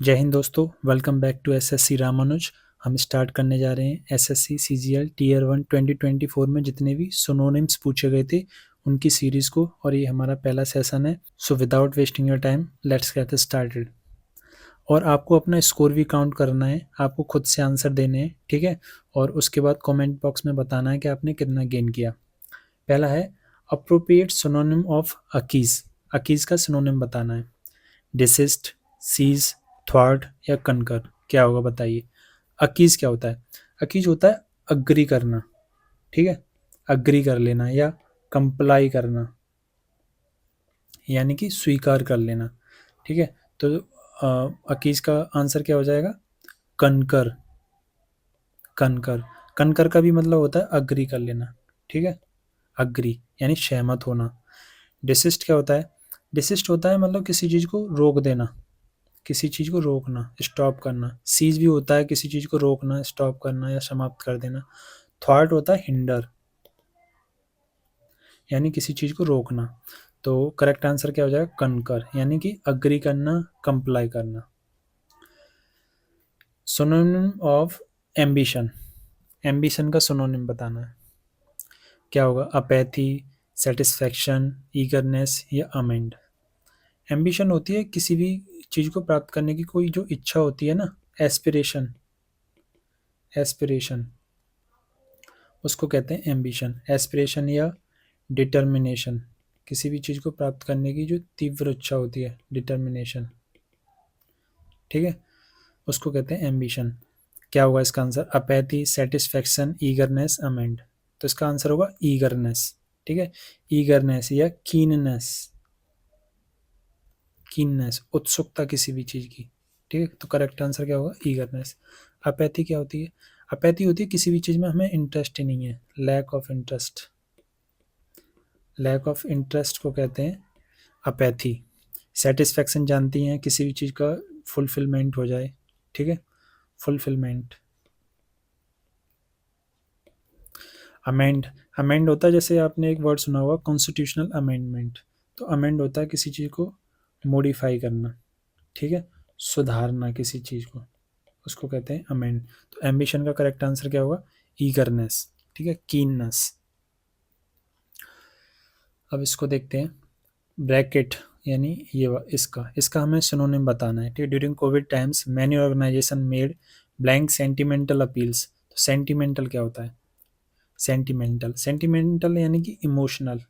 जय हिंद दोस्तों, welcome back to SSC Ramanuj. हम स्टार्ट करने जा रहे हैं एसएससी सीजीएल टीयर 1 2024 में जितने भी सिनोनिम्स पूछे गए थे उनकी सीरीज़ को, और ये हमारा पहला सेशन है। So without wasting your time let's get started. और आपको अपना स्कोर भी काउंट करना है, आपको खुद से आंसर देने हैं, ठीक है। और उसके बाद कमेंट बॉक्स में बताना है कि आपने कितना गेन किया। पहला है अप्रोप्रिएट सिनोनिम ऑफ अकीज़। अकीज़ का सिनोनिम बताना है। डिसिस्ट, सीज, थ्वार्ट या कनकर, क्या होगा बताइए। अकीज क्या होता है? अकीज होता है अग्री करना, ठीक है, अग्री कर लेना या कंप्लाई करना, यानी कि स्वीकार कर लेना, ठीक है। तो अकीज का आंसर क्या हो जाएगा? कनकर। कनकर कनकर का भी मतलब होता है अग्री कर लेना, ठीक है, अग्री यानी सहमत होना। डिसिस्ट क्या होता है? डिसिस्ट होता है मतलब किसी चीज़ को रोक देना, किसी चीज़ को रोकना, स्टॉप करना। सीज भी होता है किसी चीज़ को रोकना, स्टॉप करना या समाप्त कर देना। थॉट होता है हिंडर, यानी किसी चीज़ को रोकना। तो करेक्ट आंसर क्या हो जाएगा? कनकर, यानी कि अग्री करना, कंप्लाई करना। Synonym of ambition. एम्बिशन का सिनोनिम बताना है, क्या होगा? अपैथी, सेटिस्फैक्शन, ईगरनेस या अमेंड। एम्बिशन होती है किसी भी चीज़ को प्राप्त करने की कोई जो इच्छा होती है ना, एस्पिरेशन। एस्पिरेशन उसको कहते हैं एम्बिशन। एस्पिरेशन या डिटर्मिनेशन, किसी भी चीज़ को प्राप्त करने की जो तीव्र इच्छा होती है, डिटर्मिनेशन, ठीक है, उसको कहते हैं एम्बिशन। क्या होगा इसका answer? Apathy, satisfaction, eagerness, amend. तो इसका आंसर होगा ईगरनेस, ठीक है। ईगरनेस या कीननेस, कीननेस उत्सुकता किसी भी चीज़ की, ठीक है। तो करेक्ट आंसर क्या होगा? ईगरनेस। अपैथी क्या होती है? अपैथी होती है किसी भी चीज़ में हमें इंटरेस्ट ही नहीं है, lack of interest. Lack of interest को कहते हैं अपैथी। सेटिस्फैक्शन जानती हैं, किसी भी चीज़ का फुलफिलमेंट हो जाए, ठीक है, फुलफिलमेंट। अमेंड, अमेंड होता है जैसे आपने एक वर्ड सुना होगा कॉन्स्टिट्यूशनल अमेंडमेंट। तो अमेंड होता है किसी चीज़ को मॉडिफाई करना, ठीक है, सुधारना किसी चीज़ को, उसको कहते हैं अमेंड। तो एम्बिशन का करेक्ट आंसर क्या होगा? ईगरनेस, ठीक है, कीननेस। अब इसको देखते हैं। ब्रैकेट यानी ये इसका इसका हमें सिनोनिम बताना है, ठीक है। During Covid times many organization made blank sentimental appeals. तो सेंटिमेंटल क्या होता है? सेंटिमेंटल, सेंटिमेंटल यानी कि इमोशनल,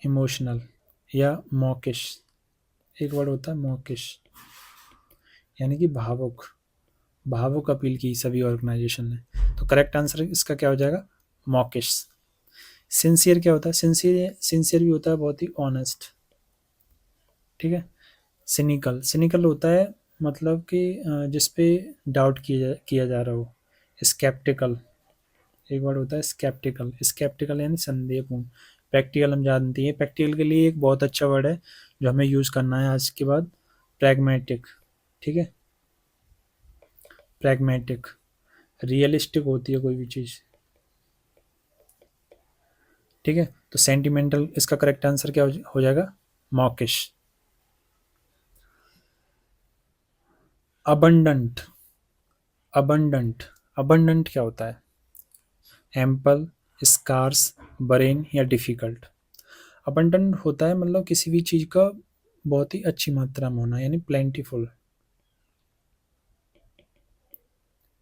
इमोशनल या मॉकिश। एक वर्ड होता है मॉकिश, यानी कि भावुक, भावुक अपील की सभी ऑर्गेनाइजेशन ने। तो करेक्ट आंसर इसका क्या हो जाएगा? मॉकिश। सिंसियर क्या होता है? सिंसियर, सिंसियर भी होता है बहुत ही ऑनेस्ट, ठीक है। सिनिकल, सिनिकल होता है मतलब कि जिस पे डाउट किया जा रहा हो। स्केप्टिकल, एक वर्ड होता है स्केप्टिकल, स्केप्टिकल यानी संदेहपूर्ण। प्रैक्टिकल हम जानती हैं, प्रैक्टिकल के लिए एक बहुत अच्छा वर्ड है जो हमें यूज़ करना है आज के बाद, प्रैग्मेटिक, ठीक है, प्रैग्मेटिक। रियलिस्टिक होती है कोई भी चीज़, ठीक है। तो सेंटिमेंटल इसका करेक्ट आंसर क्या हो जाएगा? मॉकिश। अबंडंट, अबंडंट, अबंडंट क्या होता है? एम्पल, स्कार्स, बरेन या डिफ़िकल्ट। अबंडेंट होता है मतलब किसी भी चीज़ का बहुत ही अच्छी मात्रा में होना, यानी प्लेंटीफुल,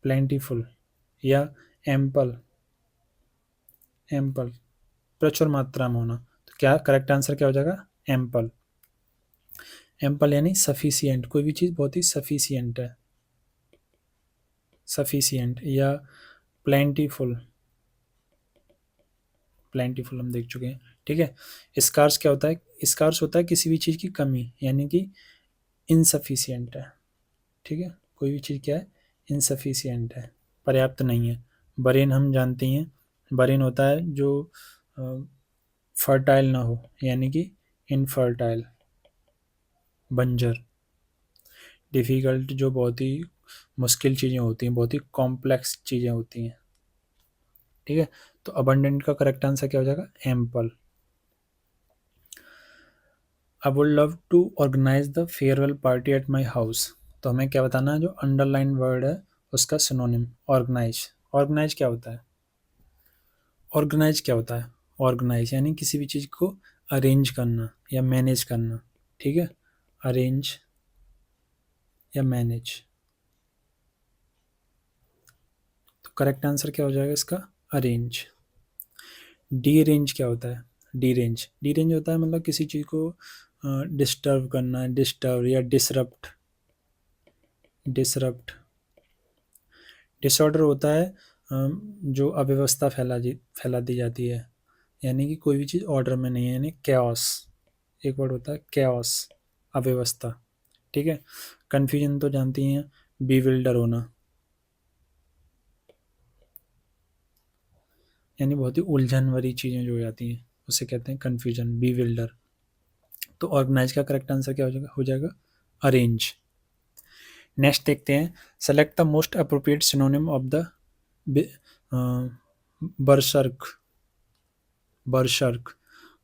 प्लेंटीफुल या एम्पल, एम्पल प्रचुर मात्रा में होना। तो क्या करेक्ट आंसर क्या हो जाएगा? एम्पल। एम्पल यानी सफिशिएंट, कोई भी चीज़ बहुत ही सफिशिएंट है, सफिशिएंट या प्लेंटीफुल, प्लेंटीफुल हम देख चुके हैं, ठीक है। स्कार्स क्या होता है? स्कार्स होता है किसी भी चीज़ की कमी, यानी कि इनसफिशिएंट है, ठीक है, कोई भी चीज़ क्या है? इनसफिशिएंट है, पर्याप्त नहीं है। बरेन हम जानते हैं, बरेन होता है जो फर्टाइल ना हो, यानी कि इनफर्टाइल, बंजर। डिफ़िकल्ट जो बहुत ही मुश्किल चीज़ें होती हैं, बहुत ही कॉम्प्लेक्स चीज़ें होती हैं, ठीक है। तो अबंडेंट का करेक्ट आंसर क्या हो जाएगा? Ample. I would love to organise the farewell party at my house. तो हमें क्या बताना है, जो अंडरलाइन वर्ड है उसका सिनोनिम ऑर्गेनाइज। ऑर्गेनाइज क्या होता है? ऑर्गेनाइज क्या होता है? ऑर्गेनाइज यानी किसी भी चीज़ को अरेंज करना या मैनेज करना। ठीक है, अरेंज या मैनेज। तो करेक्ट आंसर क्या हो जाएगा इसका? अरेंज। डी रेंज क्या होता है? डी रेंज, डी रेंज होता है मतलब किसी चीज़ को डिस्टर्ब करना, डिस्टर्ब या डिसरप्ट। डिसरप्ट। डिसऑर्डर होता है जो अव्यवस्था फैला दी जाती है, यानी कि कोई भी चीज़ ऑर्डर में नहीं है, यानी कैओस। एक वर्ड होता है कैओस, अव्यवस्था। ठीक है। कन्फ्यूजन तो जानती हैं, बीविल्डर होना, यानी बहुत ही उलझन भरी चीज़ें जो हो जाती हैं उसे कहते हैं कन्फ्यूजन, बीविल्डर। तो ऑर्गेनाइज का करेक्ट आंसर क्या हो जाएगा? अरेंज। नेक्स्ट देखते हैं, select the most appropriate synonym of the berserk. Berserk.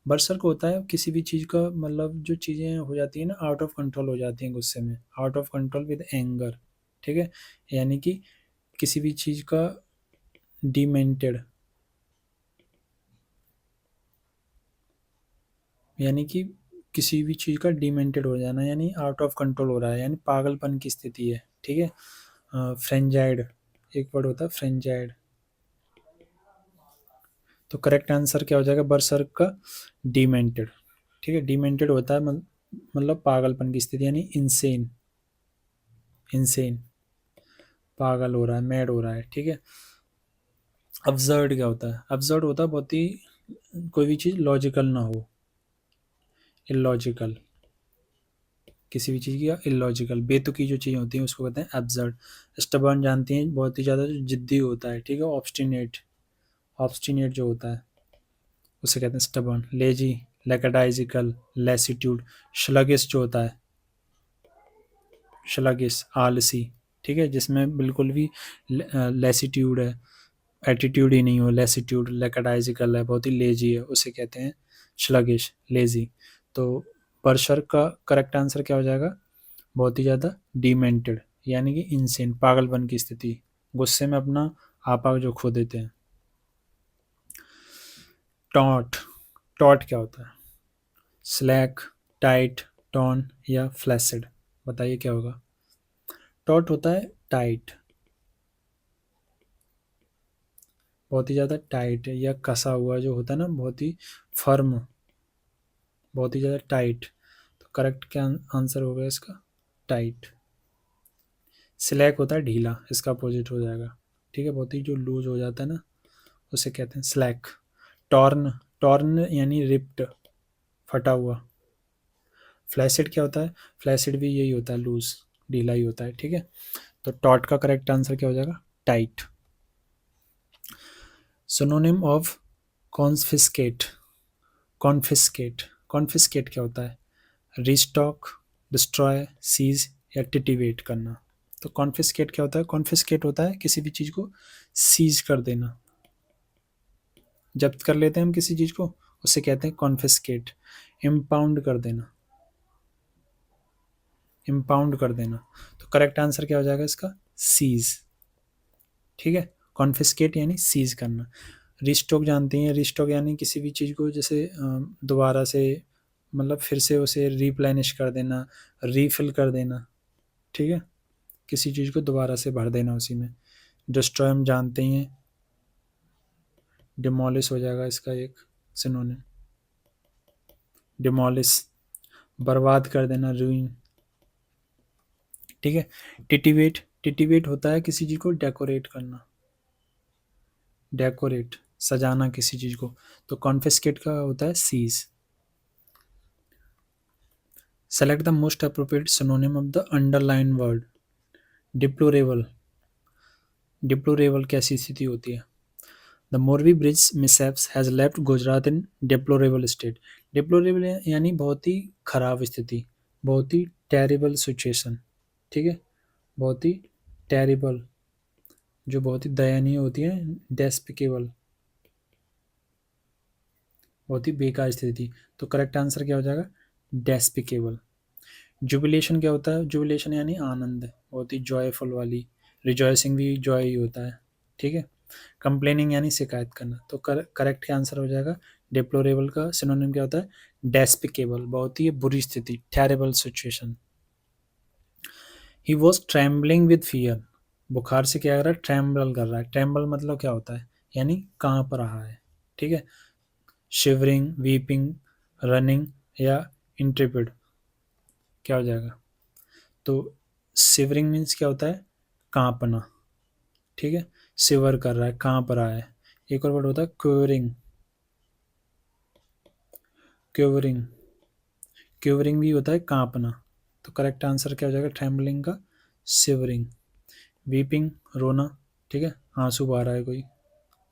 Berserk होता है किसी भी चीज़ का मतलब जो चीज़ें हो जाती हैं ना, आउट ऑफ कंट्रोल हो जाती हैं गुस्से में, out of control with anger. ठीक है, यानी कि किसी भी चीज़ का डिमेंटेड, यानी कि किसी भी चीज़ का डिमेंटेड हो जाना, यानी आउट ऑफ कंट्रोल हो रहा है, यानी पागलपन की स्थिति है। ठीक है। फ्रेंजाइड, एक वर्ड होता है फ्रेंजाइड। तो करेक्ट आंसर क्या हो जाएगा बर्सर्क का? डिमेंटेड। ठीक है, डिमेंटेड होता है मतलब पागलपन की स्थिति, यानी इंसेन। इंसेन, पागल हो रहा है, मैड हो रहा है। ठीक है। अब्सर्ड क्या होता है? अब्सर्ड होता है बहुत ही कोई भी चीज़ लॉजिकल ना हो, इलॉजिकल। किसी भी चीज़ की इलॉजिकल, बेतुकी जो चीज़ें होती हैं उसको कहते हैं एब्सर्ड। स्टबर्न जानती हैं, बहुत ही ज़्यादा जो जिद्दी होता है। ठीक है। ऑब्स्टिनेट, ऑब्स्टिनेट जो होता है उसे कहते हैं स्टबर्न। लेजी, लेकडाइजिकल, लेसिट्यूड। श्लगिश जो होता है, श्लगिश, आलसी। ठीक है, जिसमें बिल्कुल भी लेसिट्यूड है, एटीट्यूड ही नहीं हो, लेसिट्यूड। लेकडाइजिकल है, बहुत ही लेजी है, उसे कहते हैं श्लगिश, लेजी। तो बर्सर्क का करेक्ट आंसर क्या हो जाएगा? बहुत ही ज़्यादा डिमेंटेड, यानी कि इंसेन, पागलपन की स्थिति, गुस्से में अपना आपा जो खो देते हैं। टॉट। टॉट क्या होता है? स्लैक, टाइट, टॉन या फ्लैसिड? बताइए क्या होगा? टॉट होता है टाइट, बहुत ही ज़्यादा टाइट या कसा हुआ जो होता है ना, बहुत ही फर्म, बहुत ही ज़्यादा टाइट। तो करेक्ट क्या आंसर होगा इसका? टाइट। स्लैक होता है ढीला, इसका अपोजिट हो जाएगा। ठीक है, बहुत ही जो लूज हो जाता है ना उसे कहते हैं स्लैक। टॉर्न, टॉर्न यानी रिप्ड, फटा हुआ। फ्लैसिड क्या होता है? फ्लैसिड भी यही होता है, लूज, ढीला ही होता है। ठीक है। तो टॉट का करेक्ट आंसर क्या हो जाएगा? Tight. Synonym of confiscate. Confiscate, confiscate क्या होता है? रिस्टॉक, डिस्ट्रॉय, सीज या टिटिवेट करना। तो कॉन्फिस्केट क्या होता है? कॉन्फिस्केट होता है किसी भी चीज़ को सीज कर देना, जब्त कर लेते हैं हम किसी चीज़ को, उसे कहते हैं कॉन्फिस्केट। इम्पाउंड कर देना, इम्पाउंड कर देना। तो करेक्ट आंसर क्या हो जाएगा इसका? सीज। ठीक है, कॉन्फिस्केट यानी सीज करना। रिस्टॉक जानती हैं, रिस्टॉक यानी किसी भी चीज़ को जैसे दोबारा से मतलब फिर से उसे रिप्लेनिश कर देना, रीफिल कर देना। ठीक है, किसी चीज़ को दोबारा से भर देना उसी में। डिस्ट्रॉय हम जानते ही हैं, डिमोलिश हो जाएगा इसका एक सिनोनिम, डिमोलिश, बर्बाद कर देना, रूइन। ठीक है। टिटिवेट, टिटिवेट होता है किसी चीज़ को डेकोरेट करना, डेकोरेट, सजाना किसी चीज़ को। तो कॉन्फिस्केट का होता है seize. Select the most appropriate synonym of the underline word. Deplorable, deplorable कैसी स्थिति होती है? The Morbi bridge mishaps has left Gujarat in deplorable state. Deplorable यानी बहुत ही खराब स्थिति, बहुत ही टेरिबल सिचुएशन। ठीक है, बहुत ही टेरिबल, जो बहुत ही दयनीय होती है, डेस्पिकेबल, बहुत ही बेकार स्थिति। तो करेक्ट आंसर क्या हो जाएगा? डेस्पिकेबल। जुबिलेशन क्या होता है? जुबिलेशन यानी आनंद, बहुत ही जॉयफुल वाली, रिजॉइसिंग भी जॉय ही होता है, ठीक है। कंप्लेनिंग यानी शिकायत करना, तो करेक्ट आंसर हो जाएगा। डिप्लोरेबल का सिनोनिम क्या होता है? डेस्पिकेबल, बहुत ही बुरी स्थिति, terrible situation. He was trembling with fear, बुखार से क्या कर रहा है? ट्रैम्बल कर रहा है। ट्रैम्बल मतलब क्या होता है? यानी कांप रहा है, ठीक है। शिवरिंग, वीपिंग, रनिंग या इंट्रेपिड, क्या हो जाएगा? तो शिवरिंग मीन्स क्या होता है? कांपना, ठीक है। शिवर कर रहा है, कांप रहा है। एक और वर्ड होता है क्वेवरिंग, क्वेवरिंग, क्वेवरिंग भी होता है कांपना। तो करेक्ट आंसर क्या हो जाएगा ट्रैम्बलिंग का? शिवरिंग। वीपिंग, रोना, ठीक है, आंसू बहा रहा है कोई,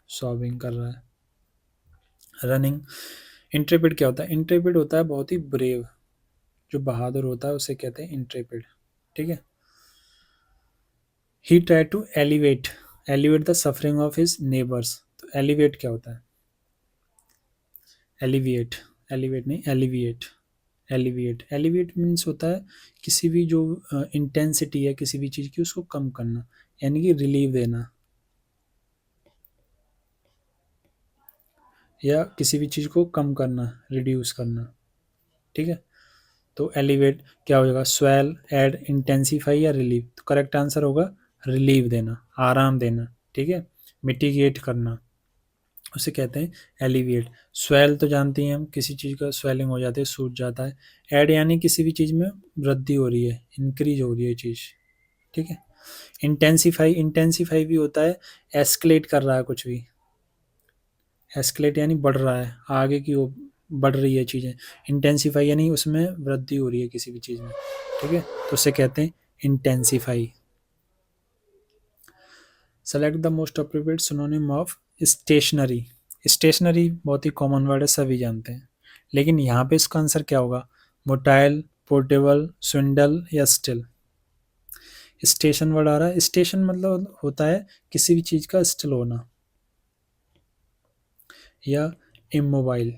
सॉबिंग कर रहा है। रनिंग। इंट्रेपिड क्या होता है? इंट्रेपिड होता है बहुत ही ब्रेव, जो बहादुर होता है उसे कहते हैं इंट्रेपिड, ठीक है। He try to elevate, elevate the suffering of his neighbours, तो एलिवेट क्या होता है? एलिविएट, एलिवेट नहीं, एलिविएट, एलिविएट, एलिविएट मीन्स होता है किसी भी जो इंटेंसिटी है किसी भी चीज़ की उसको कम करना, यानी कि रिलीव देना, या किसी भी चीज़ को कम करना, रिड्यूस करना, ठीक है। तो एलिवेट क्या हो जाएगा? स्वेल, ऐड, इंटेंसीफाई या रिलीव, तो करेक्ट आंसर होगा रिलीव देना, आराम देना, ठीक है। मिटिगेट करना, उसे कहते हैं एलिविएट। स्वेल तो जानती हैं हम, किसी चीज़ का स्वेलिंग हो जाती है, सूज जाता है। ऐड यानी किसी भी चीज़ में वृद्धि हो रही है, इंक्रीज हो रही है चीज़, ठीक है। इंटेंसीफाई, इंटेंसीफाई भी होता है एस्केलेट कर रहा है कुछ भी, एस्केलेट यानी बढ़ रहा है, आगे की ओर बढ़ रही है चीज़ें। इंटेंसीफाई यानी उसमें वृद्धि हो रही है किसी भी चीज़ में, ठीक है, तो उसे कहते हैं intensify. Select the most appropriate synonym of stationary. Stationary बहुत ही कॉमन वर्ड है, सभी जानते हैं, लेकिन यहाँ पे इसका आंसर क्या होगा? मोटाइल, पोर्टेबल, स्विंडल या स्टिल। स्टेशन वर्ड आ रहा है, स्टेशन मतलब होता है किसी भी चीज़ का स्टिल होना, या इमोबाइल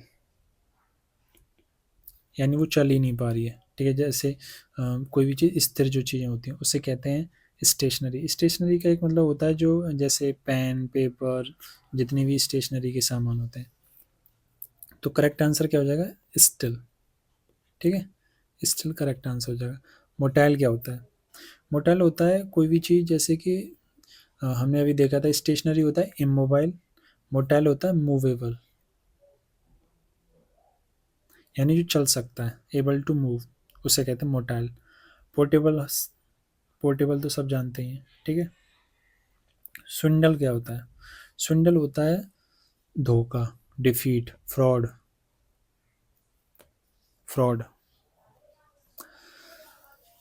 यानी वो चल ही नहीं पा रही है, ठीक है। जैसे कोई भी चीज़ स्थिर जो चीज़ें होती हैं उसे कहते हैं स्टेशनरी। स्टेशनरी का एक मतलब होता है जो जैसे पेन, पेपर, जितनी भी स्टेशनरी के सामान होते हैं। तो करेक्ट आंसर क्या हो जाएगा? स्टिल, ठीक है, स्टिल करेक्ट आंसर हो जाएगा। मोटाइल क्या होता है? मोटाइल होता है कोई भी चीज़, जैसे कि हमने अभी देखा था स्टेशनरी होता है इमोबाइल, मोटाइल होता है मूवेबल, यानी जो चल सकता है, एबल टू मूव, उसे कहते हैं मोटाइल। पोर्टेबल, पोर्टेबल तो सब जानते ही हैं, ठीक है। स्विंडल क्या होता है? स्विंडल होता है धोखा, डिफीट, फ्रॉड, फ्रॉड।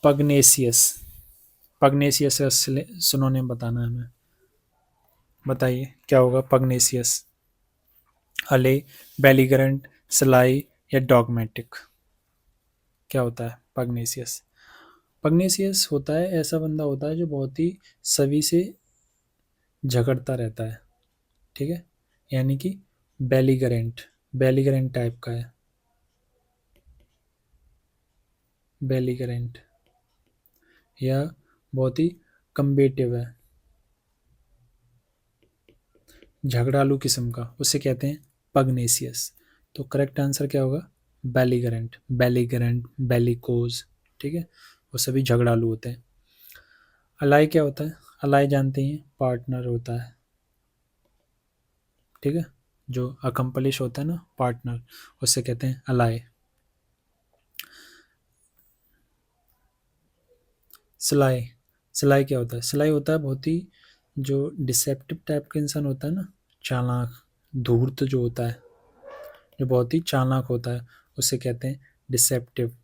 पग्नेसियस, पग्नेसियस का सिनोनिम बताना है हमें, बताइए क्या होगा पग्नेसियस? हले, बेलीगरेंट, सलाई या डॉगमेटिक, क्या होता है पग्नेसियस? पग्नेसियस होता है ऐसा बंदा होता है जो बहुत ही सभी से झगड़ता रहता है, ठीक है, यानी कि बेलीगरेंट, बेलीगरेंट टाइप का है, बेलीगरेंट, या बहुत ही कम्बेटिव है, झगड़ालू किस्म का, उसे कहते हैं पग्नेसियस। तो करेक्ट आंसर क्या होगा? बेलीगरेंट, बेलीगरेंट, बेलिकोज, ठीक है, वो सभी झगड़ालू होते हैं। अलाई क्या होता है? अलाई जानते हैं, पार्टनर होता है, ठीक है, जो अकम्पलिश होता है ना, पार्टनर, उसे कहते हैं अलाई। सिलाई, सिलाई क्या होता है? सिलाई होता है बहुत ही जो डिसेप्टिव टाइप का इंसान होता है ना, चालाक, धूर्त जो होता है, जो बहुत ही चालाक होता है, उसे कहते हैं डिसेप्टिव,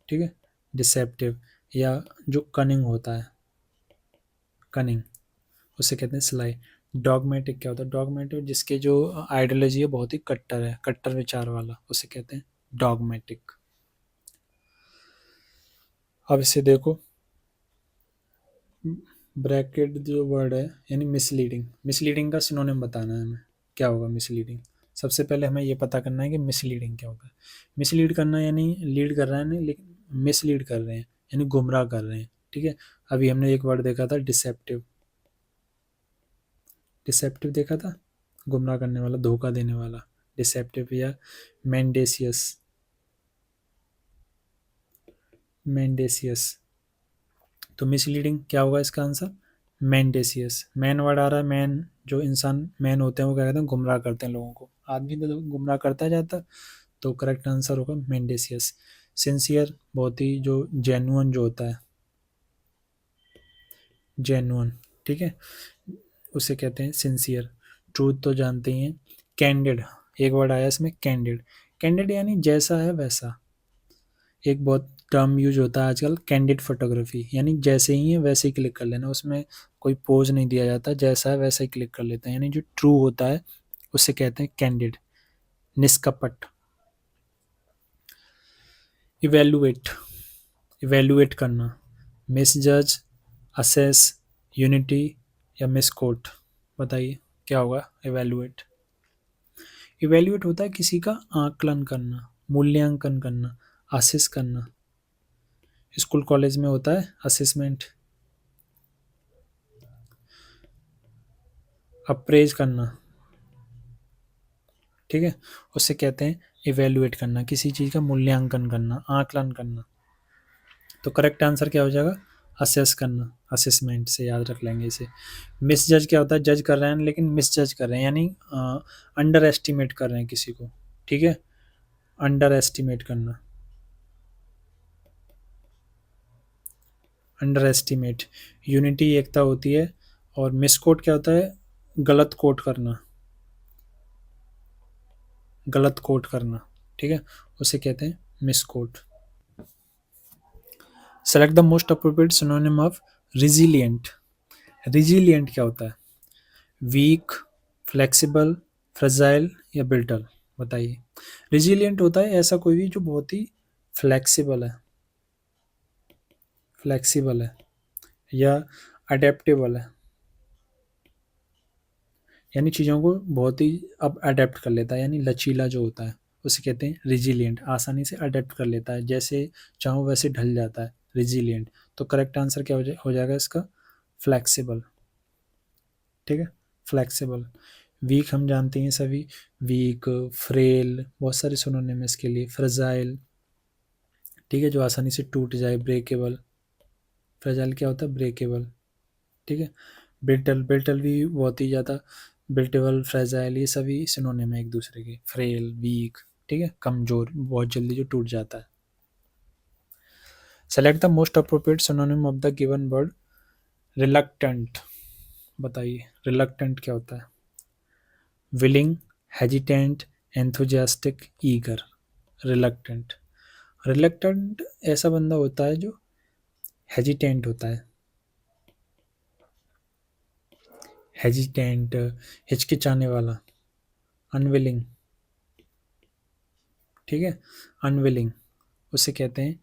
ठीक है, डिसेप्टिव, या जो कनिंग होता है, कनिंग, उसे कहते हैं सिलाई। डॉगमेटिक क्या होता है? डॉगमेटिक जिसके जो आइडियोलॉजी है बहुत ही कट्टर है, कट्टर विचार वाला, उसे कहते हैं डॉगमेटिक। अब इसे देखो, ब्रैकेट जो वर्ड है यानी मिसलीडिंग, मिसलीडिंग का सिनोनिम बताना है हमें, क्या होगा मिसलीडिंग? सबसे पहले हमें ये पता करना है कि मिसलीडिंग क्या होता है। मिसलीड करना यानी लीड कर रहा है नहीं, लेकिन मिसलीड कर रहे हैं यानी गुमराह कर रहे हैं। ठीक है, अभी हमने एक वर्ड देखा था डिसेप्टिव। डिसेप्टिव देखा था, गुमराह करने वाला, धोखा देने वाला, डिसेप्टिव। या मेंडेसियस, मेंडेसियस। तो मिसलीडिंग क्या होगा इसका आंसर? मेंडेसियस। मैन वर्ड आ रहा है, मैन जो इंसान मैन होते हैं वो क्या कहते हैं, गुमराह करते हैं लोगों को। आदमी तो गुमराह करता है ज़्यादातर, तो करेक्ट आंसर होगा मेंडेसियस। सिंसियर, बहुत ही जो जेन्युइन जो होता है, जेन्युइन। ठीक है, उसे कहते हैं सिंसियर। ट्रूथ तो जानते ही हैं। कैंडिड, एक वर्ड आया इसमें कैंडिड। कैंडिड यानी जैसा है वैसा। एक बहुत टर्म यूज होता है आजकल, कैंडिड फोटोग्राफी, यानी जैसे ही है वैसे ही क्लिक कर लेना, उसमें कोई पोज नहीं दिया जाता, जैसा है वैसा ही क्लिक कर लेते हैं, यानी जो ट्रू होता है उसे कहते हैं कैंडिड, निष्कपट। इवेलुएट, इवेलुएट करना, मिसजज, असेस, यूनिटी या मिसकोट। बताइए क्या होगा इवेलुएट? इवेल्युएट होता है किसी का आकलन करना, मूल्यांकन करना, असेस करना। स्कूल कॉलेज में होता है असेसमेंट। अप्रेज करना, ठीक है, उसे कहते हैं इवेल्युएट करना, किसी चीज़ का मूल्यांकन करना, आकलन करना। तो करेक्ट आंसर क्या हो जाएगा? असेस करना, असेसमेंट से याद रख लेंगे इसे। मिस जज क्या होता है? जज कर रहे हैं लेकिन मिस जज कर रहे हैं, यानी अंडर एस्टिमेट कर रहे हैं किसी को। ठीक है, अंडर एस्टिमेट करना, अंडर एस्टिमेट। यूनिटी एकता होती है, और मिसकोट क्या होता है? गलत कोट करना, गलत कोट करना। ठीक है, उसे कहते हैं misquote. Select the most appropriate synonym of resilient. Resilient क्या होता है? वीक, फ्लेक्सिबल, फ्रेजाइल या ब्रिटल। बताइए। रिजिलियंट होता है ऐसा कोई भी जो बहुत ही फ्लेक्सिबल है, फ्लेक्सिबल है, या अडेप्टेबल है, यानी चीज़ों को बहुत ही अब अडेप्ट कर लेता है, यानी लचीला जो होता है उसे कहते हैं रिजिलियंट। आसानी से अडेप्ट कर लेता है, जैसे चाहो वैसे ढल जाता है, रिजिलियंट। तो करेक्ट आंसर क्या हो जाएगा इसका? फ्लेक्सिबल। ठीक है, फ्लेक्सिबल। वीक हम जानते हैं सभी, वीक, फ्रेल, बहुत सारे सिनोनिम है इसके लिए। फ्रेजाइल, ठीक है, जो आसानी से टूट जाए। ब्रेकेबल, फ्रेजाइल क्या होता है? ब्रेकेबल। ठीक है, ब्रिटल, ब्रिटल भी बहुत ही ज़्यादा, ब्रिटेबल, फ्रेजाइल, ये सभी सिनोनिम है एक दूसरे के। फ्रेल, वीक, ठीक है, कमज़ोर, बहुत जल्दी जो टूट जाता है। Select the most appropriate synonym of the given word reluctant. बताइए रिलक्टेंट क्या होता है? Willing, hesitant, enthusiastic, eager. Reluctant, reluctant ऐसा बंदा होता है जो हेजिटेंट होता है, हेजिटेंट, हिचकिचाने वाला। अनविलिंग, ठीक है, अनविलिंग, उसे कहते हैं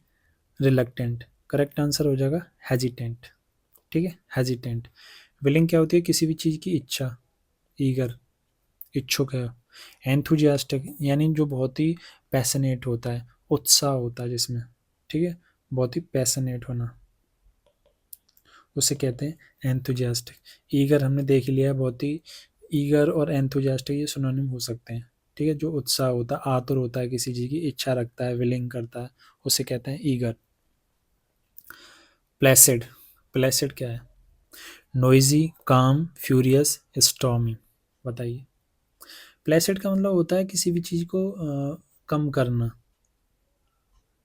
रिलक्टेंट। करेक्ट आंसर हो जाएगा हेजिटेंट। ठीक है, हेजिटेंट। विलिंग क्या होती है? किसी भी चीज़ की इच्छा, ईगर, इच्छुक है। एंथुजियास्टिक यानी जो बहुत ही पैशनेट होता है, उत्साह होता है जिसमें। ठीक है, बहुत ही पैशनेट होना, उसे कहते हैं एंथुजियास्टिक। ईगर हमने देख लिया है, बहुत ही ईगर और एंथुजियास्टिक ये सिनोनिम हो सकते हैं। ठीक है, जो उत्साह होता है, आतुर होता है, किसी चीज़ की इच्छा रखता है, विलिंग करता है, उसे कहते हैं ईगर। प्लेसिड, प्लेसिड क्या है? नोइजी, काम, फ्यूरियस, स्टॉर्मी। बताइए। प्लेसिड का मतलब होता है किसी भी चीज़ को कम करना,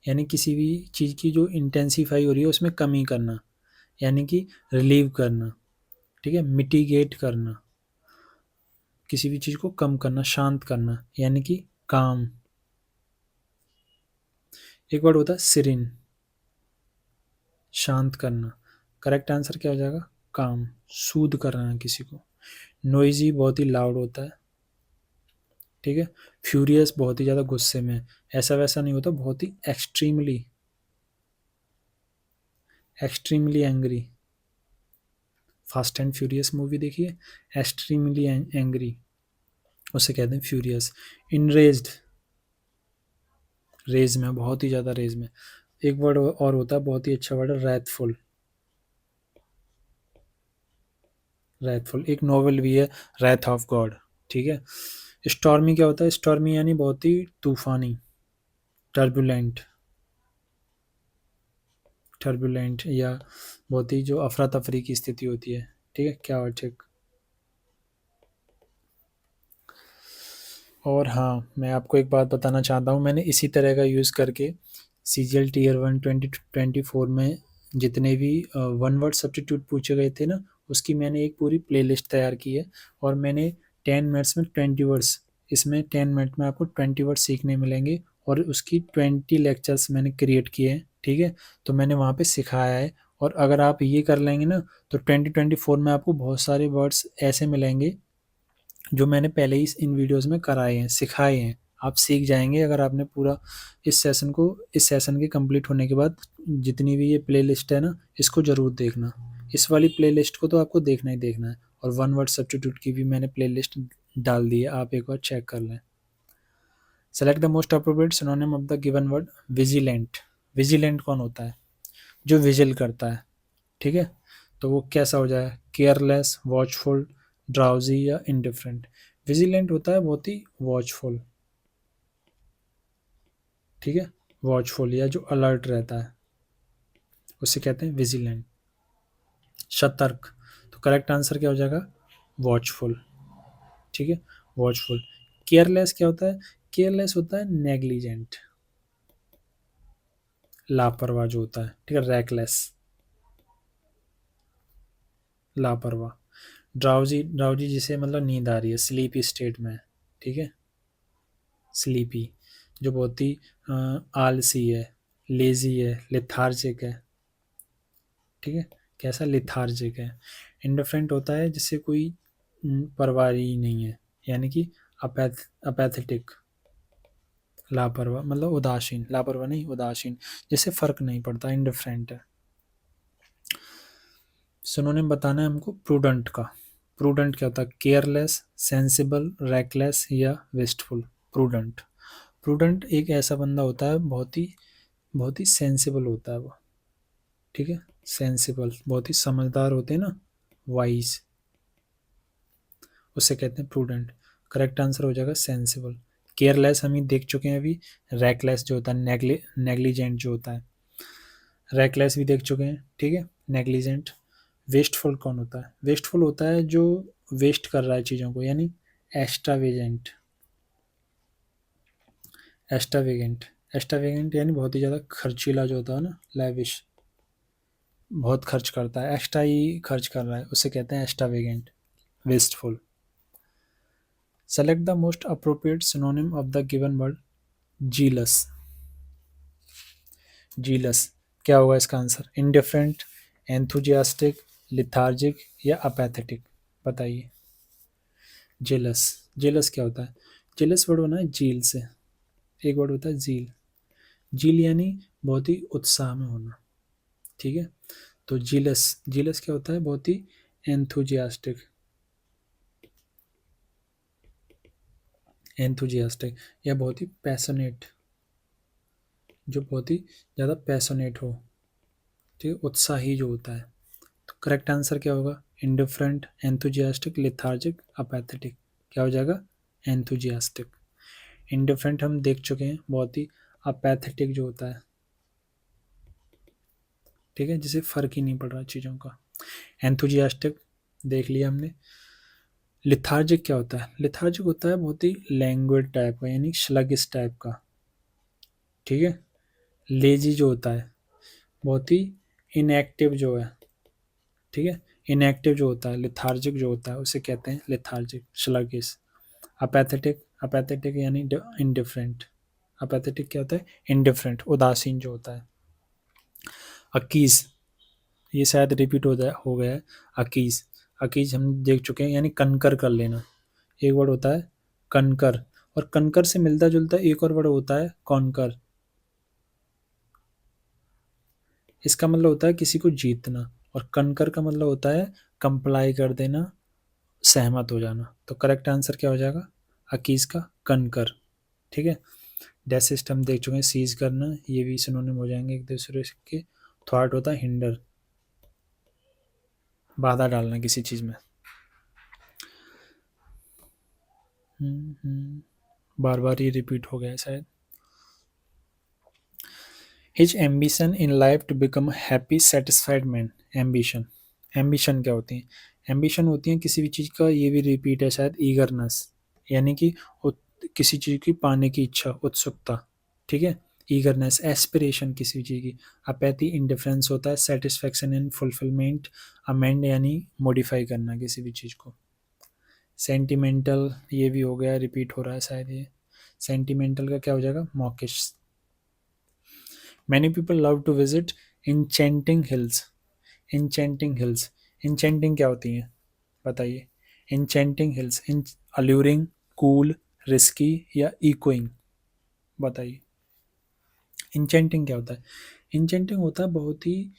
यानी किसी भी चीज़ की जो इंटेंसीफाई हो रही है उसमें कमी करना, यानी कि रिलीव करना। ठीक है, मिटिगेट करना, किसी भी चीज़ को कम करना, शांत करना, यानी कि काम। एक वर्ड होता है सिरिन, शांत करना। करेक्ट आंसर क्या हो जाएगा? काम, सूद करना किसी को। नोइजी बहुत ही लाउड होता है। ठीक है, फ्यूरियस बहुत ही ज़्यादा गुस्से में, ऐसा वैसा नहीं होता, बहुत ही extremely, extremely angry. Fast and furious movie देखिए, एक्सट्रीमली एंग्री, उसे कहते हैं फ्यूरियस। इनरेज्ड, रेज में, बहुत ही ज़्यादा रेज में। एक वर्ड और होता है, बहुत ही अच्छा वर्ड है, रैथफुल। रैथफुल एक नोवेल भी है, रैथ ऑफ गॉड। ठीक है। स्टॉर्मी क्या होता है? स्टॉर्मी यानी बहुत ही तूफानी, टर्बुलेंट। टर्बुलेंट या बहुत ही जो अफरा तफरी की स्थिति होती है। ठीक है, क्या ठीक। और हाँ, मैं आपको एक बात बताना चाहता हूँ, मैंने इसी तरह का यूज़ करके CGL Tier 1 2024 में जितने भी वन वर्ड सब्स्टिट्यूट पूछे गए थे ना, उसकी मैंने एक पूरी प्लेलिस्ट तैयार की है। और मैंने 10 मिनट्स में 20 वर्ड्स, इसमें 10 मिनट में आपको 20 वर्ड्स सीखने मिलेंगे, और उसकी 20 लेक्चर्स मैंने क्रिएट किए हैं। ठीक है, तो मैंने वहाँ पे सिखाया है। और अगर आप ये कर लेंगे ना, तो 2024 में आपको बहुत सारे वर्ड्स ऐसे मिलेंगे जो मैंने पहले ही इन वीडियोस में कराए हैं, सिखाए हैं। आप सीख जाएंगे अगर आपने पूरा इस सेशन के कंप्लीट होने के बाद जितनी भी ये प्लेलिस्ट है ना, इसको ज़रूर देखना। इस वाली प्लेलिस्ट को तो आपको देखना ही देखना है। और वन वर्ड सब्स्टिट्यूट की भी मैंने प्लेलिस्ट डाल दी है, आप एक बार चेक कर लें। Select the most appropriate synonym of the given word. Vigilant. Vigilant कौन होता है? जो विजिल करता है। ठीक है, तो वो कैसा हो जाए? केयरलेस, वॉचफुल, ड्राउजी या इंडिफरेंट। विजिलेंट होता है बहुत ही वॉचफुल। ठीक है, वॉचफुल या जो अलर्ट रहता है, उसे कहते हैं विजिलेंट। सतर्क, तो करेक्ट आंसर क्या हो जाएगा? वॉचफुल। ठीक है, वॉचफुल। केयरलेस क्या होता है? केयरलेस होता है नेग्लिजेंट, लापरवाह जो होता है। ठीक है, रैकलेस, लापरवाह। ड्राउजी, ड्राउजी जिसे मतलब नींद आ रही है, स्लीपी स्टेट में। ठीक है, स्लीपी जो बहुत ही आलसी है, लेजी है, लेथार्जिक है। ठीक है, कैसा? लेथार्जिक है। इंडिफरेंट होता है जिससे कोई परवाह ही नहीं है, यानी कि अपैथेटिक, लापरवाह मतलब उदासीन, लापरवाह नहीं उदासीन, जिससे फर्क नहीं पड़ता, इंडिफरेंट है। सिनोनिम बताना है हमको प्रूडेंट का। प्रूडेंट क्या होता है? केयरलेस, सेंसिबल, रेकलेस या वेस्टफुल। प्रूडेंट, प्रूडेंट एक ऐसा बंदा होता है बहुत ही सेंसिबल होता है वो। ठीक है, सेंसिबल, बहुत ही समझदार होते हैं ना, वाइज, उसे कहते हैं प्रूडेंट। करेक्ट आंसर हो जाएगा सेंसिबल। केयरलेस हम ही देख चुके हैं अभी। रैकलेस जो होता है, नेग्लिजेंट जो होता है, रैकलेस भी देख चुके हैं। ठीक है, नेग्लिजेंट। वेस्टफुल कौन होता है? वेस्टफुल होता है जो वेस्ट कर रहा है चीज़ों को, यानी एक्स्ट्रावेजेंट। एक्स्ट्रावेगेंट, एक्स्ट्रावेगेंट यानी बहुत ही ज़्यादा खर्चीला जो होता है ना, लैविश, बहुत खर्च करता है, एक्स्ट्रा ही खर्च कर रहा है, उसे कहते हैं extravagant. Wasteful. Select the most appropriate synonym of the given word. Jealous. Jealous क्या होगा इसका आंसर? इनडिफरेंट, एंथुजियास्टिक, लिथार्जिक या अपैथेटिक। बताइए। जेलस, जेलस क्या होता है? जेलस वर्ड बना है जील से, एक वर्ड होता है जील। जील यानी बहुत ही उत्साह में होना। ठीक है, तो जीलस, जीलस क्या होता है? बहुत ही एंथुजियास्टिक, एंथुजियास्टिक या बहुत ही पैशनेट, जो बहुत ही ज़्यादा पैशनेट हो। ठीक है, उत्साही जो होता है। तो करेक्ट आंसर क्या होगा? Indifferent, enthusiastic, lethargic, apathetic. क्या हो जाएगा? एंथुजियास्टिक। इंडिफरेंट हम देख चुके हैं, बहुत ही। अपैथेटिक जो होता है, ठीक है, जिसे फर्क ही नहीं पड़ रहा चीज़ों का। एंथुजियास्टिक देख लिया हमने। लिथार्जिक क्या होता है? लिथार्जिक होता है बहुत ही लैंग्वेज टाइप का, यानी स्लगिश टाइप का। ठीक है, लेजी जो होता है, बहुत ही इनएक्टिव जो है। ठीक है, इनएक्टिव जो होता है, लिथार्जिक जो होता है, उसे कहते हैं लिथार्जिक, स्लगिश। अपैथेटिक, अपैथेटिक यानी इंडिफरेंट। अपैथेटिक क्या होता है? इंडिफरेंट, उदासीन जो होता है। अकीस, ये शायद रिपीट हो गया है। अकीस, अकीस हम देख चुके हैं, यानी कनकर कर लेना। एक वर्ड होता है कनकर, और कनकर से मिलता जुलता एक और वर्ड होता है कॉन्कर। इसका मतलब होता है किसी को जीतना, और कनकर का मतलब होता है कंप्लाई कर देना, सहमत हो जाना। तो करेक्ट आंसर क्या हो जाएगा? अकीस का कनकर, ठीक है। डेसिस्ट हम देख चुके हैं, सीज करना, ये भी सिनोनिम हो जाएंगे एक दूसरे के। थ्वार्ट होता है हिंडर, बाधा डालना किसी चीज में। बार बार ये रिपीट हो गया शायद। His ambition in life to become happy satisfied man. Ambition, ambition क्या होती है? एम्बिशन होती है किसी भी चीज़ का, ये भी रिपीट है शायद, ईगरनेस, यानी कि किसी चीज़ की पाने की इच्छा, उत्सुकता, ठीक है। ईगरनेस, एस्पिरेशन किसी भी चीज़ की। अपैथी, इंडिफरेंस होता है। सेटिस्फैक्शन एंड फुलफिलमेंट, अमेंड यानी मॉडिफाई करना किसी भी चीज़ को। सेंटिमेंटल, ये भी हो गया, रिपीट हो रहा है शायद ये। सेंटिमेंटल का क्या हो जाएगा? Mawkish. Many people love to visit enchanting hills. Enchanting hills, enchanting क्या होती है बताइए? Enchanting hills, alluring, cool, risky या इकोइंग, बताइए। इंचेंटिंग क्या होता है? इंचेंटिंग होता है बहुत ही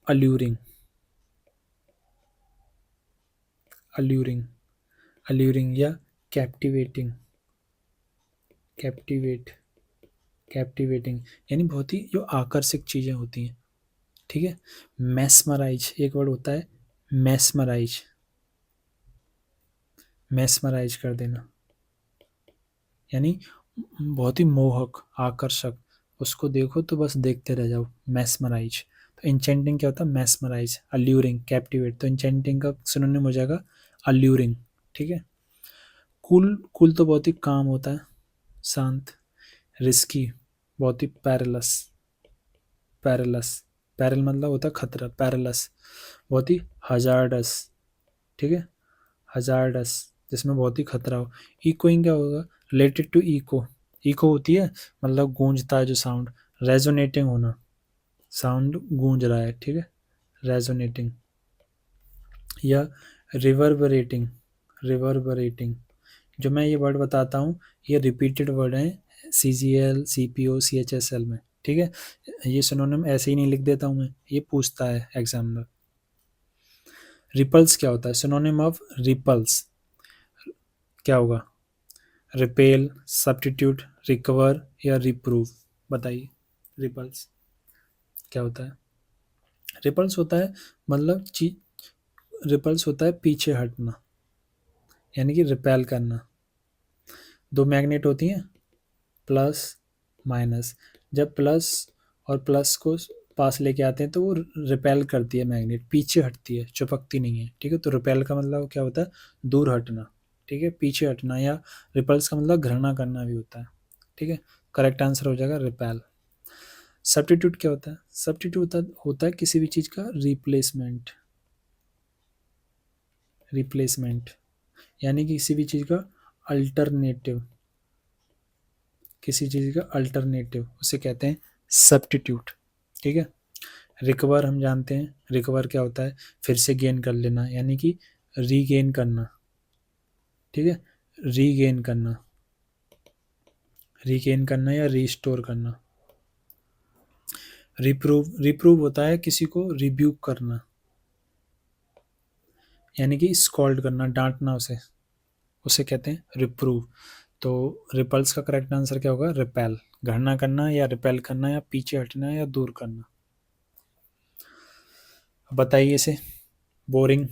अल्यूरिंग, अल्यूरिंग, अल्यूरिंग या कैप्टिवेटिंग, कैप्टिवेट, कैप्टिवेटिंग, यानी बहुत ही जो आकर्षक चीज़ें होती हैं, ठीक है। मैस्मराइज, एक वर्ड होता है मैस्मराइज, मैस्मराइज कर देना, यानी बहुत ही मोहक, आकर्षक, उसको देखो तो बस देखते रह जाओ, मैस्मराइज। तो इंचेंटिंग क्या होता है? मैस्मराइज, अल्यूरिंग, कैप्टिवेट। तो इंचेंटिंग का सिनोनिम हो जाएगा अल्यूरिंग, ठीक है। कूल, कूल तो बहुत ही काम होता है, शांत। रिस्की, बहुत ही पैरलस, पैरलस, पैरल मतलब होता है खतरा, पैरलस, बहुत ही हजार्डस, ठीक है, हजार्डस, जिसमें बहुत ही खतरा हो। इकोइंग क्या होगा? रिलेटेड टू इको, इको होती है मतलब गूंजता है जो साउंड। रेजोनेटिंग होना, साउंड गूंज रहा है, ठीक है, रेजोनेटिंग। या रिवर्बरेटिंग, रिवर्बरेटिंग, जो मैं ये वर्ड बताता हूँ ये रिपीटेड वर्ड हैं CGL, CPO, CHSL में, ठीक है। ये सिनोनिम ऐसे ही नहीं लिख देता हूँ मैं, ये पूछता है एग्जामिनर। रिपल्स क्या होता है? सिनोनिम ऑफ रिपल्स क्या होगा? रिपेल, सब्स्टिट्यूट, रिकवर या रिप्रूव, बताइए। रिपल्स क्या होता है? रिपल्स होता है मतलब रिपल्स होता है पीछे हटना, यानी कि रिपेल करना। दो मैग्नेट होती हैं, प्लस माइनस, जब प्लस और प्लस को पास लेके आते हैं तो वो रिपेल करती है मैग्नेट, पीछे हटती है, चिपकती नहीं है, ठीक है। तो रिपेल का मतलब क्या होता है? दूर हटना, ठीक है, पीछे हटना। या रिपल्स का मतलब घृणा करना भी होता है, ठीक है। करेक्ट आंसर हो जाएगा रिपेल। सब्स्टिट्यूट क्या होता है? सब्स्टिट्यूट होता है किसी भी चीज़ का रिप्लेसमेंट, रिप्लेसमेंट, यानी कि किसी भी चीज़ का अल्टरनेटिव, किसी चीज़ का अल्टरनेटिव उसे कहते हैं सब्स्टिट्यूट, ठीक है। रिकवर हम जानते हैं, रिकवर क्या होता है? फिर से गेन कर लेना, यानी कि रीगेन करना, ठीक है, रीगेन करना, रीगेन करना या रीस्टोर करना। रिप्रूव, रिप्रूव होता है किसी को रिब्यूक करना, यानी कि स्कॉल्ड करना, डांटना उसे, उसे कहते हैं रिप्रूव। तो रिपल्स का करेक्ट आंसर क्या होगा? रिपेल, घृणा करना या रिपेल करना या पीछे हटना या दूर करना। बताइए इसे। बोरिंग,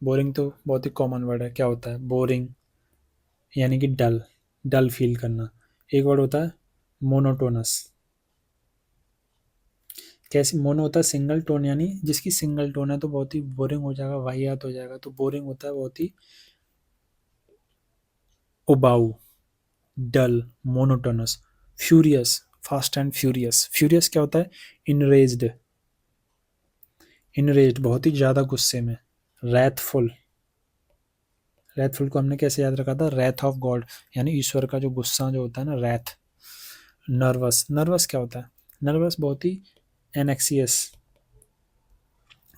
बोरिंग तो बहुत ही कॉमन वर्ड है, क्या होता है बोरिंग? यानी कि डल, डल फील करना। एक वर्ड होता है मोनोटोनस। कैसे? मोनो होता है सिंगल टोन, यानी जिसकी सिंगल टोन है तो बहुत ही बोरिंग हो जाएगा, वाहियात हो जाएगा। तो बोरिंग होता है बहुत ही उबाऊ, dull, monotonous. Furious, fast and furious, furious क्या होता है? इनरेज्ड, इनरेज्ड बहुत ही ज़्यादा गुस्से में। रैथफुल, रैथफुल को हमने कैसे याद रखा था? रैथ ऑफ गॉड, यानी ईश्वर का जो गुस्सा जो होता है ना, रैथ। नर्वस, नर्वस क्या होता है? नर्वस बहुत ही एनेक्सियस,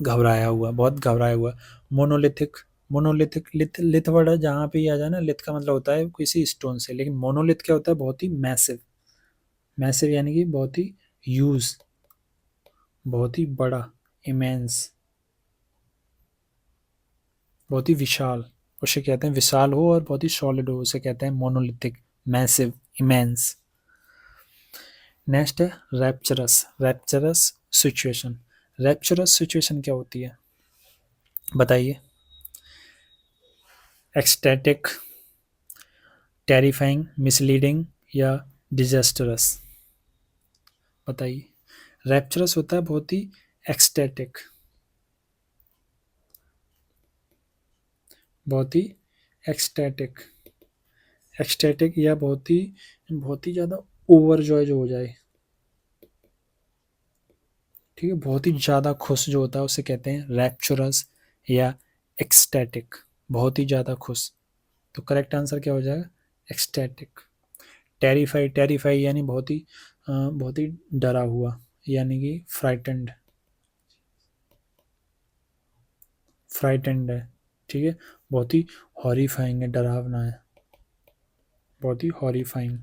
घबराया हुआ, बहुत घबराया हुआ। मोनोलिथिक, मोनोलिथिक, लिथ, लिथ वर्ड है जहाँ पे ही आ जाए ना, लिथ का मतलब होता है किसी स्टोन से, लेकिन मोनोलिथ क्या होता है? बहुत ही मैसिव, मैसिव यानी कि बहुत ही यूज, बहुत ही बड़ा, इमेंस, बहुत ही विशाल। उसे कहते हैं विशाल हो और बहुत ही सॉलिड हो, उसे कहते हैं मोनोलिथिक, मैसिव, इमेंस। नेक्स्ट है rapturous. Rapturous situation. Rapturous situation क्या होती है बताइए? एक्सटैटिक, टेरिफाइंग, मिसलीडिंग या डिजास्टरस? बताइए। रैप्चरस होता है बहुत ही एक्सटैटिक, बहुत ही एक्सटैटिक, एक्सटैटिक या बहुत ही ज़्यादा ओवरजॉय जो हो जाए, ठीक है, बहुत ही ज़्यादा खुश जो होता है उसे कहते हैं रैप्चरस या एक्सटैटिक, बहुत ही ज़्यादा खुश। तो करेक्ट आंसर क्या हो जाएगा? एक्सटैटिक। टेरिफाई, टेरिफाई यानी बहुत ही डरा हुआ, यानी कि फ्राइटेंड, फ्राइटेंड है, ठीक है, बहुत ही हॉरिफाइंग है, डरावना है, बहुत ही हॉरिफाइंग।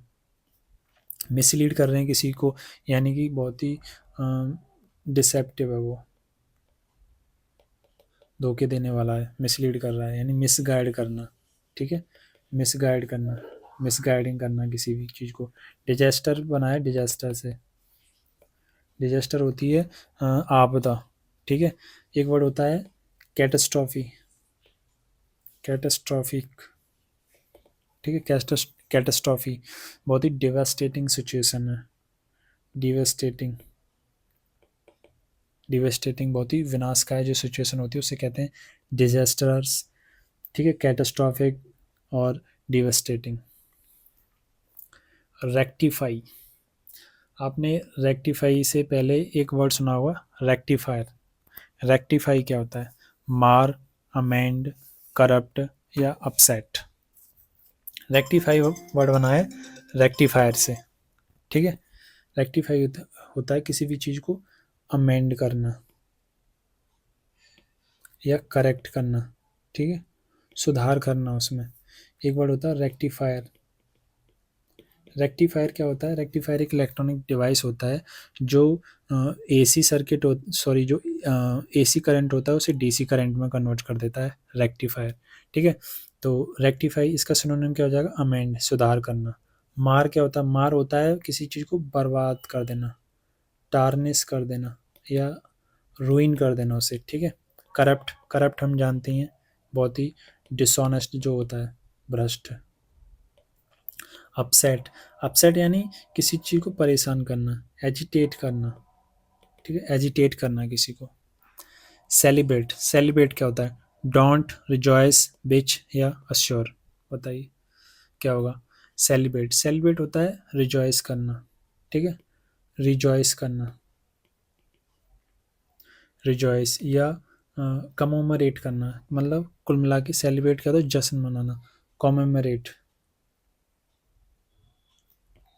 मिसलीड कर रहे हैं किसी को, यानी कि बहुत ही डिसेप्टिव है वो, धोखे देने वाला है, मिसलीड कर रहा है, यानी मिसगाइड करना, ठीक है, मिसगाइड करना, मिसगाइडिंग करना किसी भी चीज़ को। डिजास्टर बनाए, डिजास्टर से, डिजास्टर होती है आपदा, ठीक है। एक वर्ड होता है कैटास्ट्रॉफी, कैटास्ट्रॉफिक, ठीक है, कैटास्ट्रॉफी बहुत ही डिवास्टेटिंग सिचुएशन है, डिवास्टेटिंग, डिवास्टेटिंग बहुत ही विनाशकारी जो सिचुएशन होती है उसे कहते हैं डिजास्टर्स, ठीक है, कैटास्ट्रॉफिक और डिवास्टेटिंग। रेक्टिफाई, आपने रेक्टिफाई से पहले एक वर्ड सुना होगा रेक्टिफायर। रेक्टिफाई क्या होता है? मार, अमेंड, करप्ट या अपसेट। रेक्टिफाई वर्ड बना है रेक्टिफायर से, ठीक है। रेक्टिफाई होता है किसी भी चीज़ को अमेंड करना या करेक्ट करना, ठीक है, सुधार करना उसमें। एक वर्ड होता है रेक्टिफायर। रेक्टिफायर क्या होता है? रेक्टिफायर एक इलेक्ट्रॉनिक डिवाइस होता है जो एसी सर्किट सॉरी जो एसी करंट होता है उसे डीसी करंट में कन्वर्ट कर देता है, रेक्टिफायर, ठीक है। तो रेक्टिफाई इसका सिनोनिम क्या हो जाएगा? अमेंड, सुधार करना। मार क्या होता है? मार होता है किसी चीज़ को बर्बाद कर देना, टार्निश कर देना या रूइन कर देना उसे, ठीक है। करप्ट, करप्ट हम जानते हैं बहुत ही डिसऑनेस्ट जो होता है, भ्रष्ट। अपसेट, अपसेट यानी किसी चीज़ को परेशान करना, एजिटेट करना, ठीक है, एजिटेट करना किसी को। सेलिब्रेट, सेलिब्रेट क्या होता है? डोंट, रिजॉयस, बिच या अश्योर? बताइए क्या होगा? सेलिब्रेट, सेलिब्रेट होता है रिजॉयस करना, ठीक है, रिजॉयस करना, रिजॉयस या कमोमरेट करना, मतलब कुल मिला के सेलिब्रेट क्या होता है? जश्न मनाना। कॉमेमोरेट,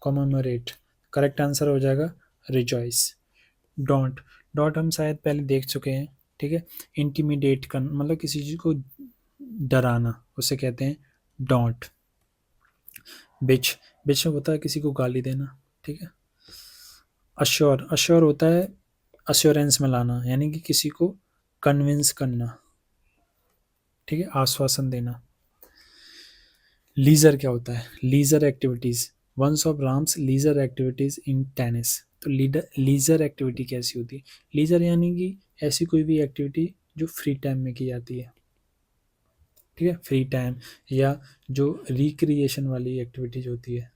कॉमेमोरेट, करेक्ट आंसर हो जाएगा रिजॉइस। डोंट, डॉट हम शायद पहले देख चुके हैं, ठीक है। इंटिमिडेट कर, मतलब किसी चीज़ को डराना, उसे कहते हैं डोंट। बिच, बिच होता है किसी को गाली देना, ठीक है। अश्योर, अश्योर होता है अश्योरेंस में लाना, यानी कि किसी को कन्विंस करना, ठीक है, आश्वासन देना। लीजर क्या होता है? Leisure activities, once of Ram's leisure activities in tennis. तो लीजर एक्टिविटी कैसी होती है? लीजर यानी कि ऐसी कोई भी एक्टिविटी जो फ्री टाइम में की जाती है, ठीक है, फ्री टाइम या जो रिक्रिएशन वाली एक्टिविटीज होती है,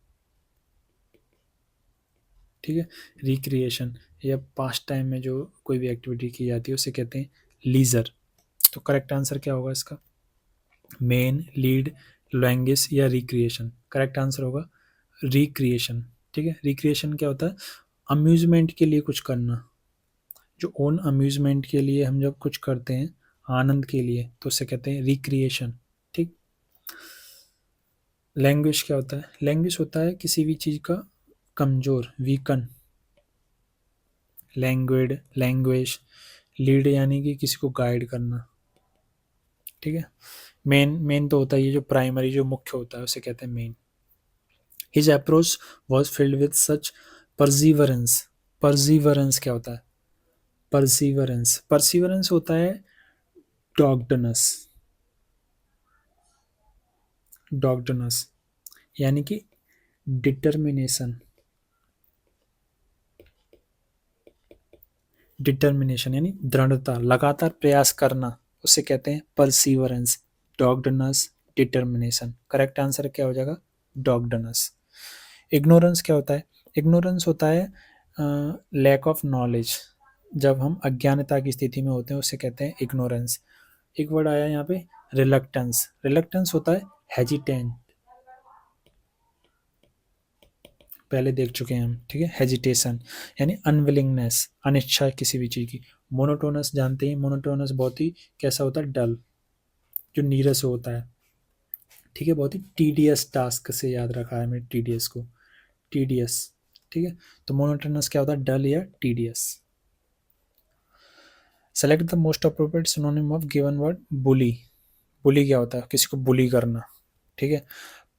ठीक है, रिक्रिएशन या पास्ट टाइम में जो कोई भी एक्टिविटी की जाती है उसे कहते हैं लीजर। तो करेक्ट आंसर क्या होगा इसका? मेन, लीड, लैंग्वेज या रिक्रिएशन? करेक्ट आंसर होगा रिक्रिएशन, ठीक है। रिक्रिएशन क्या होता है? अम्यूजमेंट के लिए कुछ करना, जो ओन अम्यूजमेंट के लिए हम जब कुछ करते हैं आनंद के लिए तो उसे कहते हैं रिक्रिएशन, ठीक। लैंग्वेज क्या होता है? लैंग्वेज होता है किसी भी चीज़ का कमज़ोर, वीकन, लैंग्वेड, लैंग्वेज। लीड यानी कि किसी को गाइड करना, ठीक है। मेन, मेन तो होता है ये जो प्राइमरी जो मुख्य होता है उसे कहते हैं men. His approach was filled with such perseverance. Perseverance क्या होता है? परसीवरेंस, परसीवरेंस होता है डॉग्डनेस, डॉगडनस यानी कि डिटर्मिनेशन, डिटर्मिनेशन यानी दृढ़ता, लगातार प्रयास करना, उसे कहते हैं परसीवरेंस। डॉगडनस, डिटर्मिनेशन, करेक्ट आंसर क्या हो जाएगा? डॉगडनस। इग्नोरेंस क्या होता है? इग्नोरेंस होता है लैक ऑफ नॉलेज, जब हम अज्ञानता की स्थिति में होते हैं उसे कहते हैं इग्नोरेंस। एक वर्ड आया यहाँ पे रिलक्टेंस, रिलक्टेंस होता है हेजिटेंट, पहले देख चुके हैं हम, ठीक है। हेजिटेशन यानी अनविलिंगनेस, अनिच्छा किसी भी चीज़ की। मोनोटोनस जानते हैं, मोनोटोनस बहुत ही कैसा होता है? डल, जो नीरस होता है, ठीक है। बहुत ही टीडियस टास्क से याद रखा है मैंने टीडीएस को, टीडीएस, ठीक है। तो मोनोटोनस क्या होता है? डल या tedious. Select the most appropriate synonym of given word bully. Bully क्या होता है? किसी को बुली करना, ठीक है।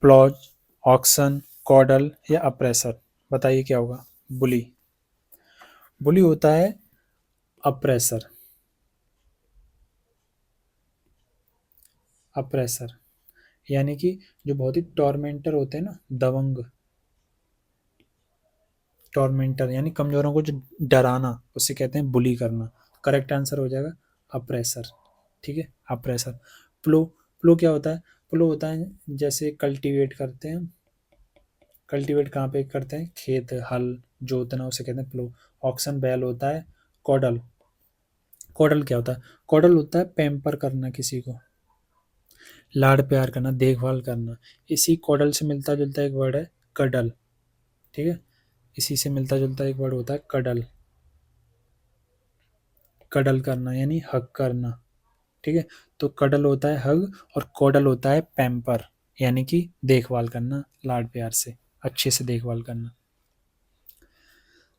प्लॉज, ऑक्सन, कॉडल या अप्रेसर, बताइए क्या होगा? बुली। बुली होता है अप्रेसर, अप्रेसर यानी कि जो बहुत ही टॉर्मेंटर होते हैं ना, दबंग, टॉर्मेंटर यानी कमजोरों को जो डराना, उसे कहते हैं बुली करना। करेक्ट आंसर हो जाएगा अप्रेसर, ठीक है, अप्रेसर। प्लो, प्लो क्या होता है? प्लो होता है जैसे कल्टीवेट करते हैं, कल्टीवेट कहाँ पे करते हैं? खेत, हल जोतना, उसे कहते हैं प्लो। ऑक्सन बैल होता है। कॉडल, कॉडल क्या होता है? कॉडल होता है पैम्पर करना, किसी को लाड प्यार करना, देखभाल करना। इसी कॉडल से मिलता जुलता एक वर्ड है कडल, ठीक है। इसी से मिलता जुलता एक वर्ड होता है कडल, कडल करना यानी हक करना, ठीक है। तो कडल होता है हग और कॉडल होता है पैम्पर यानी कि देखभाल करना, लाड प्यार से, अच्छे से देखभाल करना।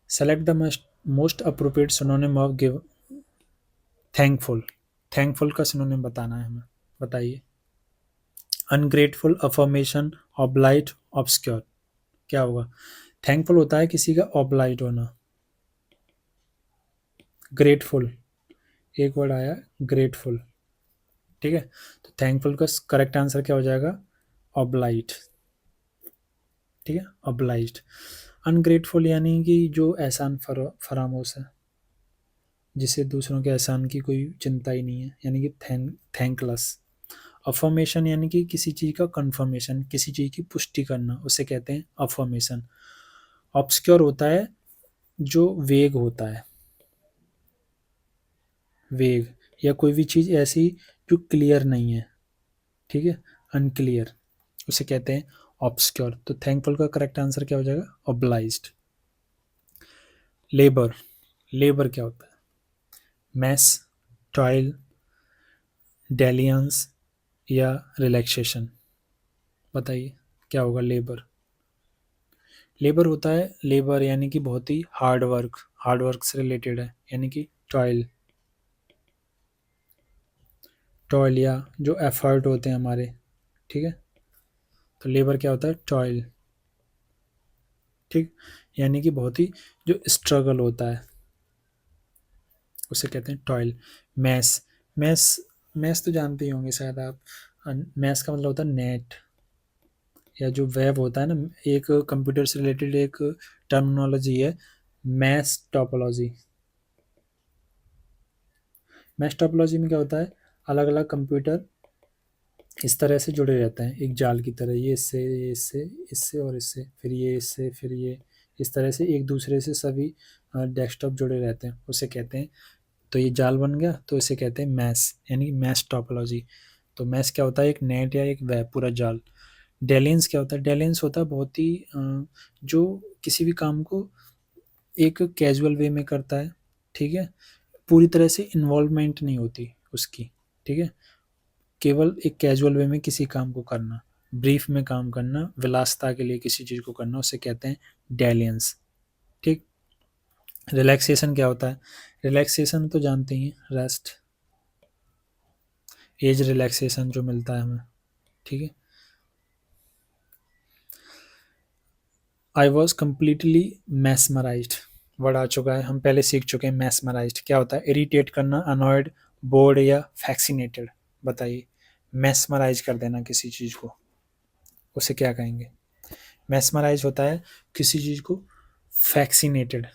Select the most appropriate synonym of give thankful. Thankful का सिनोनिम बताना है हमें, बताइए। अनग्रेटफुल, अफर्मेशन, ऑब्लाइट, ऑब्सक्योर, क्या होगा? थैंकफुल होता है किसी का ऑब्लाइट होना। ग्रेटफुल, एक वर्ड आया ग्रेटफुल, ठीक है। तो थैंकफुल का करेक्ट आंसर क्या हो जाएगा? ऑब्लाइट, ठीक है, ऑब्लाइज्ड। अनग्रेटफुल यानी कि जो एहसान फरामोश है, जिसे दूसरों के एहसान की कोई चिंता ही नहीं है, यानी कि थैंकलेस। अफर्मेशन यानी कि किसी चीज़ का कंफर्मेशन, किसी चीज़ की पुष्टि करना, उसे कहते हैं अफर्मेशन। ऑब्सक्योर होता है जो वेग होता है, वेग, या कोई भी चीज़ ऐसी जो क्लियर नहीं है, ठीक है, अनक्लियर, उसे कहते हैं ऑब्सक्योर। तो थैंकफुल का करेक्ट आंसर क्या हो जाएगा? ऑब्लाइज्ड। लेबर, लेबर क्या होता है? मैस, टॉयल, डेलियंस या रिलैक्सेशन, बताइए क्या होगा? लेबर, लेबर होता है, लेबर यानी कि बहुत ही हार्ड वर्क, हार्ड वर्क से रिलेटेड है, यानी कि टॉयल, टॉयल या जो एफर्ट होते हैं हमारे, ठीक है। तो लेबर क्या होता है? टॉयल, ठीक, यानी कि बहुत ही जो स्ट्रगल होता है, उसे कहते हैं टॉयल। मैस, मैस, मैस तो जानते ही होंगे शायद आप। मैस का मतलब होता है नेट, या जो वेब होता है ना, एक कंप्यूटर से रिलेटेड एक टर्मिनोलॉजी है मैस टोपोलॉजी। मैश टोपोलॉजी में क्या होता है? अलग अलग कंप्यूटर इस तरह से जुड़े रहते हैं एक जाल की तरह, ये इससे, ये इससे, इससे और इससे, फिर ये इससे, फिर ये, इस तरह से एक दूसरे से सभी डेस्कटॉप जुड़े रहते हैं, उसे कहते हैं। तो ये जाल बन गया, तो इसे कहते हैं मैश, यानी मैश टोपोलॉजी। तो मैश क्या होता है? एक नेट या एक वेब, पूरा जाल। डेलियंस क्या होता है? डेलियंस होता है बहुत ही जो किसी भी काम को एक कैजुअल वे में करता है, ठीक है, पूरी तरह से इन्वॉल्वमेंट नहीं होती उसकी, ठीक है, केवल एक कैजुअल वे में किसी काम को करना, ब्रीफ में काम करना, विलासता के लिए किसी चीज़ को करना, उसे कहते हैं डेलियंस, ठीक। रिलैक्सेशन क्या होता है? रिलैक्सेशन तो जानते ही हैं, रेस्ट, एज रिलैक्सेशन जो मिलता है हमें, ठीक है। आई वॉज कम्प्लीटली मैसमराइज्ड, वर्ड आ चुका है, हम पहले सीख चुके हैं। मैसमराइज्ड क्या होता है? इरिटेट करना, अनॉयड, बोर्ड या फैक्सीनेटेड, बताइए। मैसमराइज कर देना किसी चीज़ को, उसे क्या कहेंगे? मैस्मराइज होता है किसी चीज़ को फैक्सीनेटेड,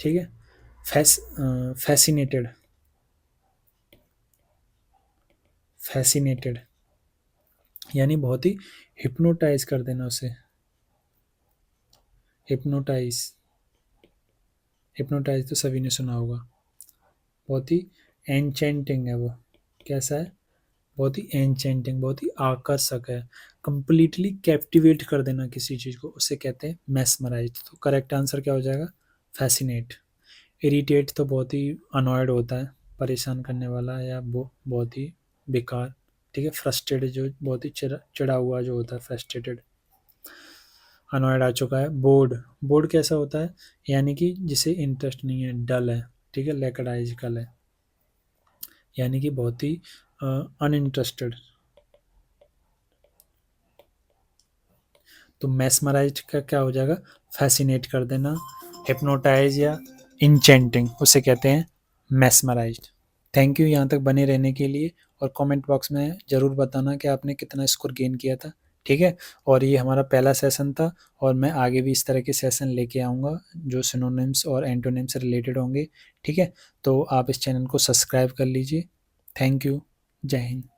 ठीक है, फैसिनेटेड, फैसिनेटेड यानी बहुत ही हिप्नोटाइज कर देना उसे। हिप्नोटाइज, हिप्नोटाइज तो सभी ने सुना होगा। बहुत ही एनचेंटिंग है वो। कैसा है? बहुत ही एनचेंटिंग, बहुत ही आकर्षक है। कंप्लीटली कैप्टिवेट कर देना किसी चीज़ को, उसे कहते हैं मैस्मराइज। तो करेक्ट आंसर क्या हो जाएगा? फैसिनेट। इरिटेट तो बहुत ही अनॉयड होता है, परेशान करने वाला या वो बहुत ही बेकार, ठीक है। फ्रस्ट्रेटेड जो बहुत ही चिड़ा हुआ जो होता है, फ्रस्ट्रेटेड। अनॉयड आ चुका है। बोर्ड, बोर्ड कैसा होता है? यानी कि जिसे इंटरेस्ट नहीं है, डल है, ठीक है, लेकडाइजिकल है, यानी कि बहुत ही अनइंटरेस्टेड। तो मैस्मराइज का क्या हो जाएगा? फैसिनेट कर देना। हिप्नोटाइज या इंचेंटिंग, उसे कहते हैं मैस्मराइज्ड। थैंक यू यहाँ तक बने रहने के लिए, और कमेंट बॉक्स में ज़रूर बताना कि आपने कितना स्कोर गेन किया था, ठीक है। और ये हमारा पहला सेशन था, और मैं आगे भी इस तरह के सेशन लेके आऊँगा जो सिनोनिम्स और एंटोनिम्स से रिलेटेड होंगे, ठीक है। तो आप इस चैनल को सब्सक्राइब कर लीजिए। Thank you. जय हिंद।